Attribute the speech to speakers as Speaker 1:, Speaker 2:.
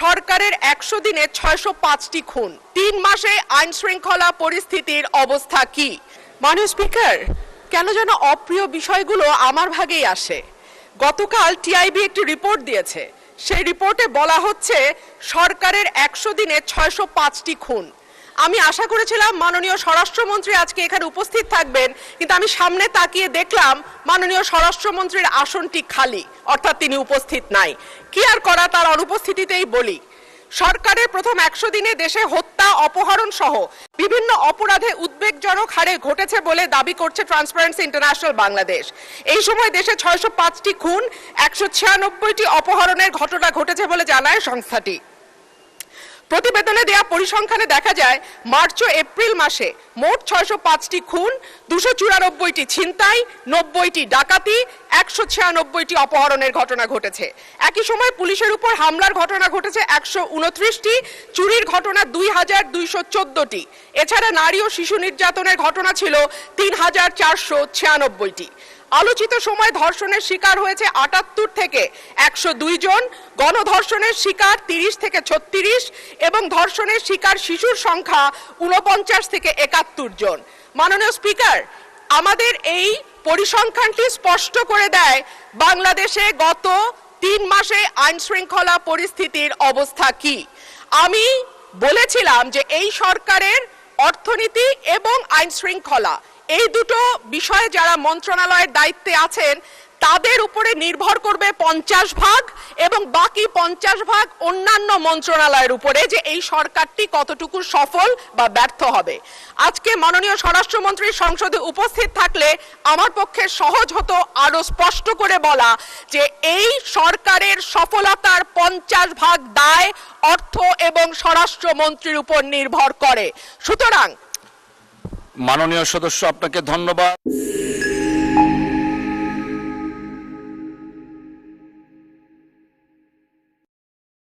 Speaker 1: সরকারের 100 দিনে 605টি খুন, 3 মাসে আইন শৃঙ্খলা পরিস্থিতির অবস্থা কি? মাননীয় স্পিকার, কেন যেন অপ্রিয় বিষয়গুলো আমার ভাগেই আসে। গতকাল টিআইবি একটি রিপোর্ট দিয়েছে, সেই রিপোর্টে বলা হচ্ছে সরকারের 100 দিনে 605টি খুন। আমি আশা করেছিলাম মাননীয় স্বরাষ্ট্রমন্ত্রী আজকে এখানে উপস্থিত থাকবেন, কিন্তু আমি সামনে তাকিয়ে দেখলাম মাননীয় স্বরাষ্ট্রমন্ত্রীর আসনটি খালি, অর্থাৎ তিনি উপস্থিত নাই। কি আর করা, তার অনুপস্থিতিতেই বলি। সরকারের প্রথম 100 দিনে দেশে হত্যা, অপহরণ সহ বিভিন্ন অপরাধে উদ্বেগজনক হারে ঘটেছে বলে দাবি করছে ট্রান্সপারেন্সি ইন্টারন্যাশনাল বাংলাদেশ। এই সময় দেশে 605টি খুন, 196টি অপহরণের ঘটনা ঘটেছে বলে জানায় সংস্থাটি। প্রতিবেদনে দেয়া পরিসংখ্যানে দেখা যায় মার্চ ও এপ্রিল মাসে মোট 605টি খুন, 294টি ছিনতাই, 90টি ডাকাতি, 196টি অপহরণের ঘটনা ঘটেছে। একই সময় পুলিশের উপর হামলার ঘটনা ঘটেছে 129টি, চুরির ঘটনা 2214টি। এছাড়া নারী ও শিশু নির্যাতনের ঘটনা ছিল 3496টি। আলোচিত সময় ধর্ষণের শিকার হয়েছে 78 থেকে 102 জন, গণধর্ষণের শিকার 30 থেকে 36 এবং ধর্ষণের শিকার শিশুর সংখ্যা 49 থেকে 71 জন। মাননীয় স্পিকার, আমাদের এই পরিসংখ্যানটি স্পষ্ট করে দেয় বাংলাদেশে গত 3 মাসে আইন শৃঙ্খলা পরিস্থিতির অবস্থা কি। আমি বলেছিলাম যে এই সরকারের অর্থনীতি এবং আইন শৃঙ্খলা, এই দুটো বিষয়ে যারা মন্ত্রণালয়ের দায়িত্বে আছেন তাদের উপরে নির্ভর করবে 50 ভাগ এবং বাকি 50 ভাগ অন্যান্য মন্ত্রণালয়ের উপরে, যে এই সরকারটি কতটুকু সফল বা ব্যর্থ হবে। আজকে মাননীয় স্বরাষ্ট্রমন্ত্রী সংসদে উপস্থিত থাকলে আমার পক্ষে সহজ হতো আরো স্পষ্ট করে বলা যে এই সরকারের সফলতার 50 ভাগ দায় অর্থ এবং স্বরাষ্ট্রমন্ত্রীর উপর নির্ভর করে। সুতরাং
Speaker 2: মাননীয় সদস্য, আপনাকে ধন্যবাদ।